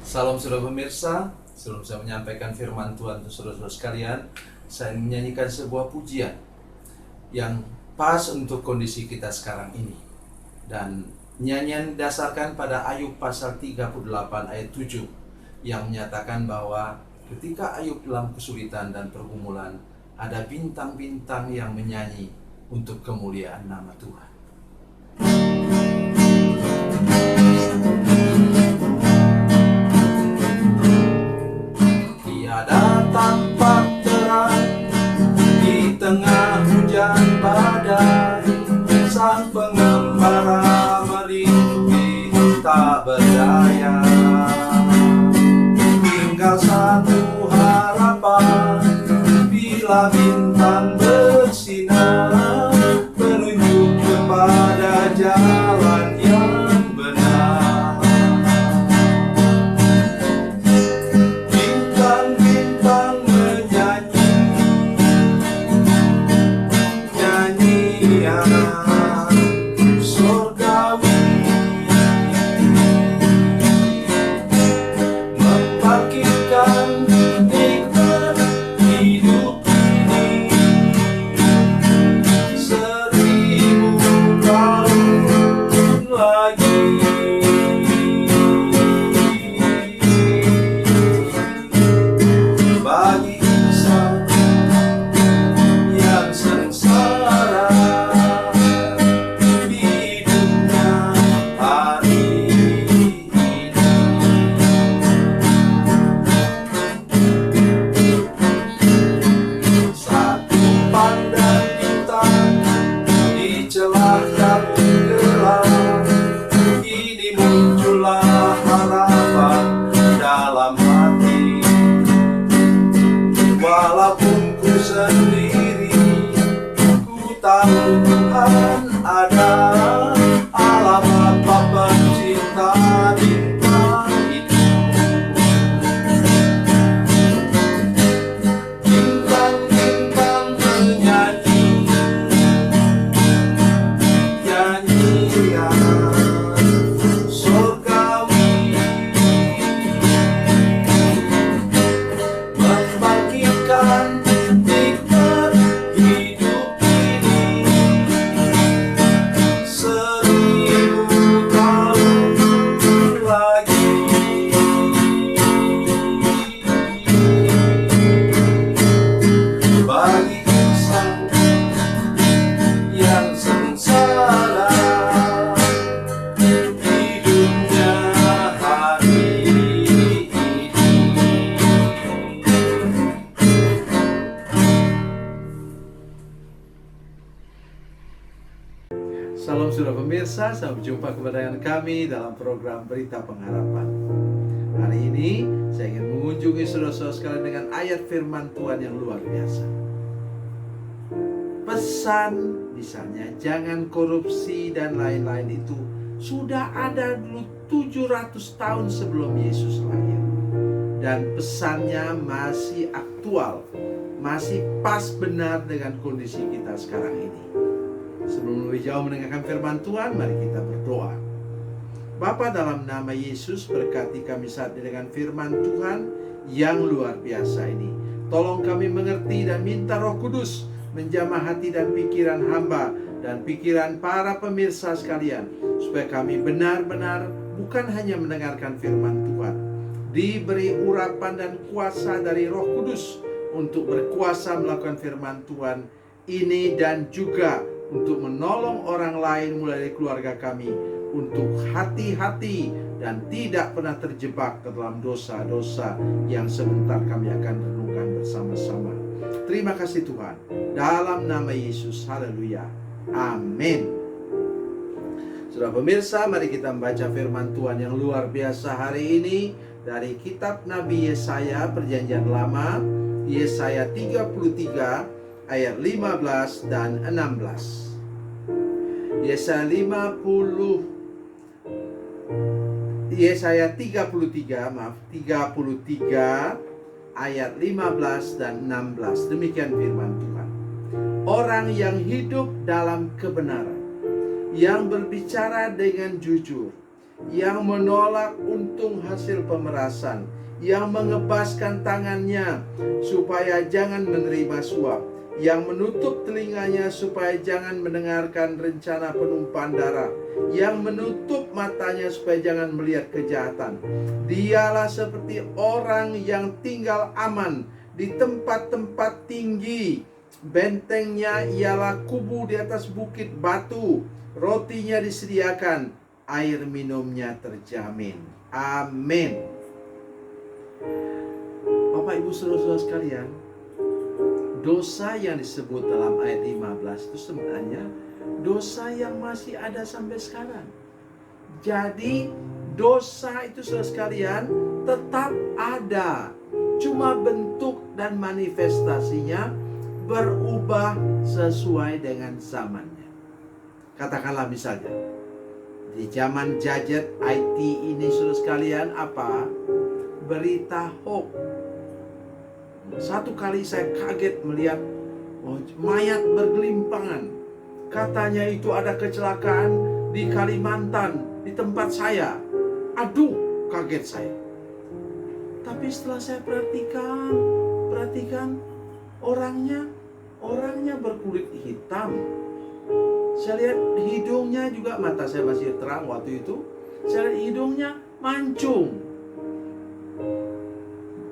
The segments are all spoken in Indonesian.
Salam saudara pemirsa, sebelum saya menyampaikan firman Tuhan untuk saudara-saudara sekalian, saya menyanyikan sebuah pujian yang pas untuk kondisi kita sekarang ini. Dan nyanyian didasarkan pada Ayub pasal 38 ayat 7 yang menyatakan bahwa ketika Ayub dalam kesulitan dan pergumulan, ada bintang-bintang yang menyanyi untuk kemuliaan nama Tuhan. Tiada tampak terang di tengah hujan badai, sang pengembara merintih tak berdaya. Tinggal satu harapan, bila bintang bersinar, menunjuk kepada jalan yang benar. Bintang-bintang menyanyi nyanyian surgawi, membangkitkan nikmat hidup ini, 1000 tahun lagi. Bagi insan yang sengsara di hidupnya hari ini, satu pandang bintang di celah kabut gelap, ini muncullah harapan dalam hati. Walaupun ku sendiri, ku tahu Tuhan ada. Allah Bapa pencipta bintang itu. Bintang-bintang menyanyi nyanyian surgawi, membangkitkan nikmat hidup ini, 1000 tahun lagi. Bagi insan yang sengsara hidupnya hari ini. Salam saudara pemirsa, sampai jumpa kembali dengan kami dalam program Berita Pengharapan. Hari ini saya ingin mengunjungi saudara-saudara sekalian dengan ayat firman Tuhan yang luar biasa. Pesan misalnya jangan korupsi dan lain-lain itu sudah ada dulu 700 tahun sebelum Yesus lahir. Dan pesannya masih aktual, masih pas benar dengan kondisi kita sekarang ini. Sebelum lebih jauh mendengarkan firman Tuhan, mari kita berdoa. Bapa, dalam nama Yesus, berkati kami saat ini dengan firman Tuhan yang luar biasa ini. Tolong kami mengerti dan minta Roh Kudus menjamah hati dan pikiran hamba dan pikiran para pemirsa sekalian, supaya kami benar-benar bukan hanya mendengarkan firman Tuhan, diberi urapan dan kuasa dari Roh Kudus untuk berkuasa melakukan firman Tuhan ini, dan juga untuk menolong orang lain mulai dari keluarga kami untuk hati-hati dan tidak pernah terjebak ke dalam dosa-dosa yang sebentar kami akan renungkan bersama-sama. Terima kasih Tuhan, dalam nama Yesus, haleluya, amin. Saudara pemirsa, mari kita membaca firman Tuhan yang luar biasa hari ini dari kitab Nabi Yesaya, Perjanjian Lama, Yesaya 33 ayat 15 dan 16. Yesaya 33 ayat 15 dan 16. Demikian firman Tuhan. Orang yang hidup dalam kebenaran, yang berbicara dengan jujur, yang menolak untung hasil pemerasan, yang mengebaskan tangannya supaya jangan menerima suap, yang menutup telinganya supaya jangan mendengarkan rencana penumpahan darah, yang menutup matanya supaya jangan melihat kejahatan. Dialah seperti orang yang tinggal aman di tempat-tempat tinggi. Bentengnya ialah kubu di atas bukit batu. Rotinya disediakan, air minumnya terjamin. Amin. Bapak Ibu saudara-saudara sekalian, dosa yang disebut dalam ayat 15 itu sebenarnya dosa yang masih ada sampai sekarang. Jadi dosa itu saudara sekalian tetap ada, cuma bentuk dan manifestasinya berubah sesuai dengan zamannya. Katakanlah misalnya di zaman gadget IT ini saudara sekalian, apa? Berita hoax. Satu kali saya kaget melihat mayat bergelimpangan. Katanya itu ada kecelakaan di Kalimantan, di tempat saya. Aduh, kaget saya. Tapi setelah saya perhatikan orangnya berkulit hitam. Saya lihat hidungnya juga, mata saya masih terang waktu itu. Saya lihat hidungnya mancung.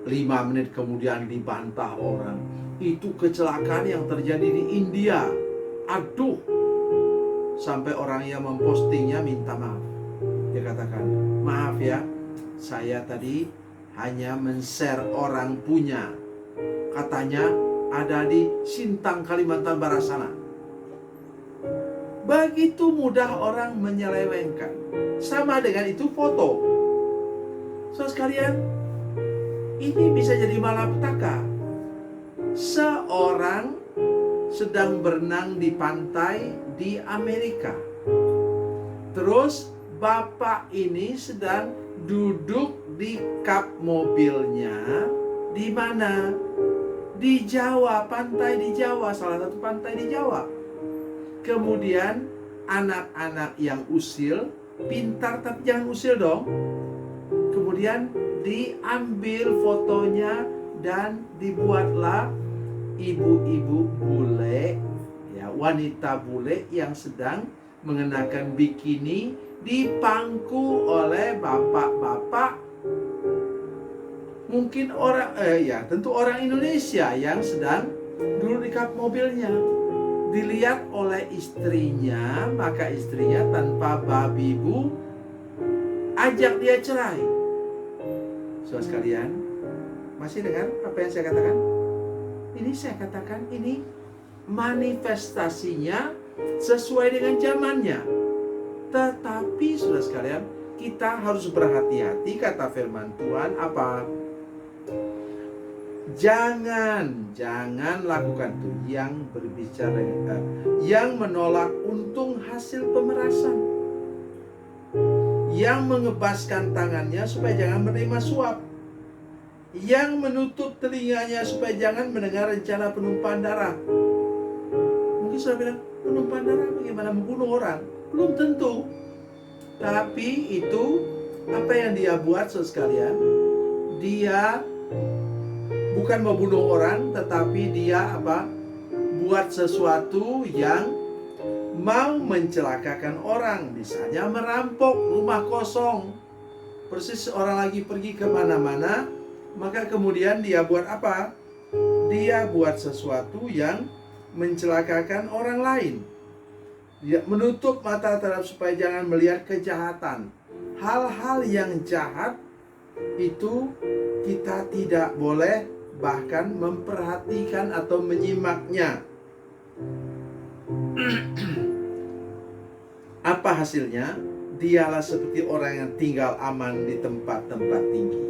5 menit kemudian dibantah orang. Itu kecelakaan yang terjadi di India. Aduh. Sampai orang yang mempostingnya minta maaf. Dia katakan, maaf ya, saya tadi hanya men-share orang punya. Katanya ada di Sintang, Kalimantan Barat sana. Begitu mudah orang menyelewengkan. Sama dengan itu foto. Saudara sekalian, ini bisa jadi malapetaka. Seorang sedang berenang di pantai di Amerika. Terus bapak ini sedang duduk di kap mobilnya. Di mana? Di Jawa, pantai di Jawa, salah satu pantai di Jawa. Kemudian anak-anak yang usil, pintar tapi jangan usil dong. Kemudian diambil fotonya dan dibuatlah ibu-ibu bule, ya, wanita bule yang sedang mengenakan bikini dipangku oleh bapak-bapak. Mungkin tentu orang Indonesia yang sedang duduk di kap mobilnya. Dilihat oleh istrinya, maka istrinya tanpa babi bu ajak dia cerai. Saudara sekalian, masih dengar apa yang saya katakan? Ini saya katakan ini manifestasinya sesuai dengan zamannya. Tetapi saudara sekalian, kita harus berhati-hati, kata firman Tuhan apa? Jangan lakukan itu yang berbicara, yang menolak untung hasil pemerasan, yang mengebaskan tangannya supaya jangan menerima suap, yang menutup telinganya supaya jangan mendengar rencana penumpahan darah. Mungkin saudara bilang, penumpahan darah bagaimana, membunuh orang? Belum tentu. Tapi itu apa yang dia buat saudara sekalian, dia bukan membunuh orang, tetapi dia apa? Buat sesuatu yang mau mencelakakan orang. Misalnya merampok rumah kosong. Persis orang lagi pergi kemana-mana, maka kemudian dia buat apa? Dia buat sesuatu yang mencelakakan orang lain. Dia menutup mata terhadap supaya jangan melihat kejahatan. Hal-hal yang jahat itu kita tidak boleh bahkan memperhatikan atau menyimaknya. Apa hasilnya? Dialah seperti orang yang tinggal aman di tempat-tempat tinggi.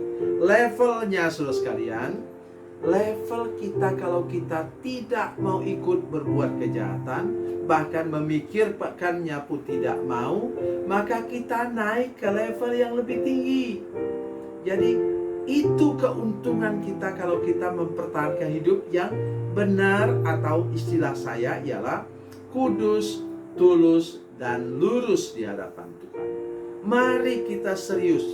Levelnya saudara sekalian, level kita kalau kita tidak mau ikut berbuat kejahatan, bahkan memikirkannya pun tidak mau, maka kita naik ke level yang lebih tinggi. Jadi itu keuntungan kita kalau kita mempertahankan hidup yang benar, atau istilah saya ialah kudus, tulus, dan lurus di hadapan Tuhan. Mari kita serius.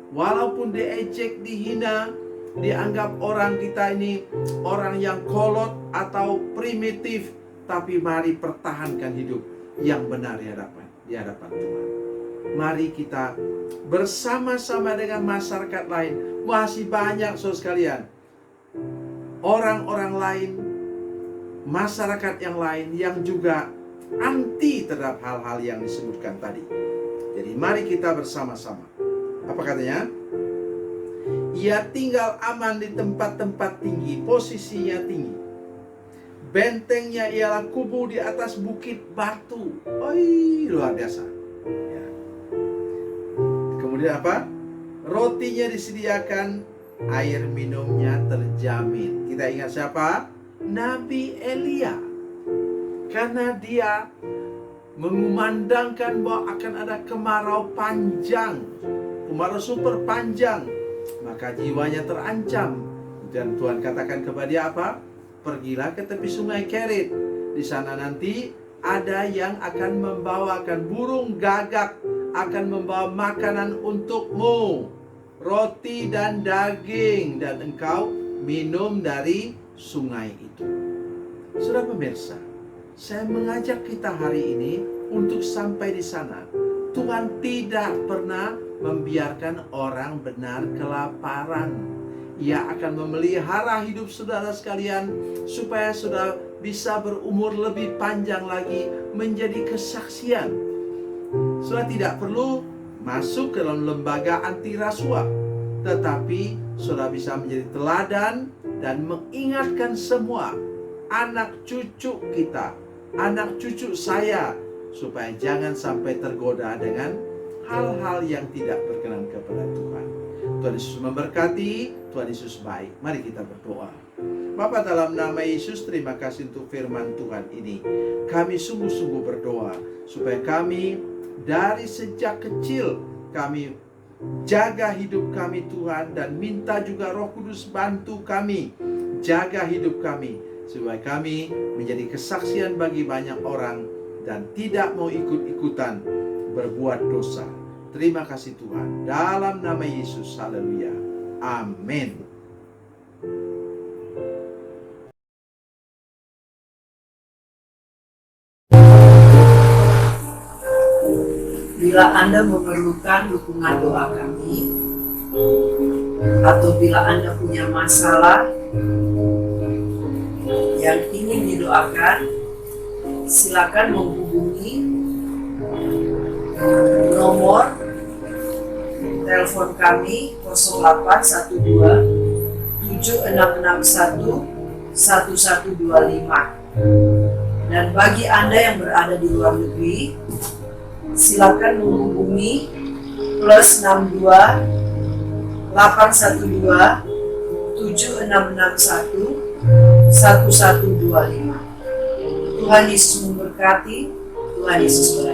Walaupun diejek, dihina, dianggap orang kita ini orang yang kolot atau primitif, tapi mari pertahankan hidup yang benar di hadapan Tuhan. Mari kita bersama-sama dengan masyarakat lain. Masih banyak saudara sekalian, orang-orang lain, masyarakat yang lain yang juga anti terhadap hal-hal yang disebutkan tadi. Jadi mari kita bersama-sama. Apa katanya? Ia tinggal aman di tempat-tempat tinggi, posisinya tinggi. Bentengnya ialah kubu di atas bukit batu. Oi, luar biasa. Ya. Kemudian apa? Rotinya disediakan, air minumnya terjamin. Kita ingat siapa? Nabi Elia. Karena dia mengumandangkan bahwa akan ada kemarau panjang, kemarau super panjang, maka jiwanya terancam. Dan Tuhan katakan kepada dia apa? Pergilah ke tepi sungai Kerit. Di sana nanti ada yang akan membawakan burung gagak, akan membawa makanan untukmu, roti dan daging, dan engkau minum dari sungai itu. Saudara pemirsa, saya mengajak kita hari ini untuk sampai di sana. Tuhan tidak pernah membiarkan orang benar kelaparan. Ia akan memelihara hidup saudara sekalian supaya saudara bisa berumur lebih panjang lagi, menjadi kesaksian. Saudara tidak perlu masuk ke dalam lembaga anti rasuah, tetapi saudara bisa menjadi teladan dan mengingatkan semua anak cucu kita, anak cucu saya, supaya jangan sampai tergoda dengan hal-hal yang tidak berkenan kepada Tuhan. Tuhan Yesus memberkati, Tuhan Yesus baik. Mari kita berdoa. Bapa, dalam nama Yesus, terima kasih untuk firman Tuhan ini. Kami sungguh-sungguh berdoa supaya kami dari sejak kecil kami jaga hidup kami Tuhan, dan minta juga Roh Kudus bantu kami jaga hidup kami supaya kami menjadi kesaksian bagi banyak orang dan tidak mau ikut-ikutan berbuat dosa. Terima kasih Tuhan. Dalam nama Yesus, haleluya. Amin. Bila Anda memerlukan dukungan doa kami, atau bila Anda punya masalah yang ingin didoakan, silakan menghubungi nomor telepon kami 0812 7661 1125. Dan bagi Anda yang berada di luar negeri, silakan menghubungi +62 812 7661 1125. Tuhan Yesus memberkati. Tuhan Yesus berkati.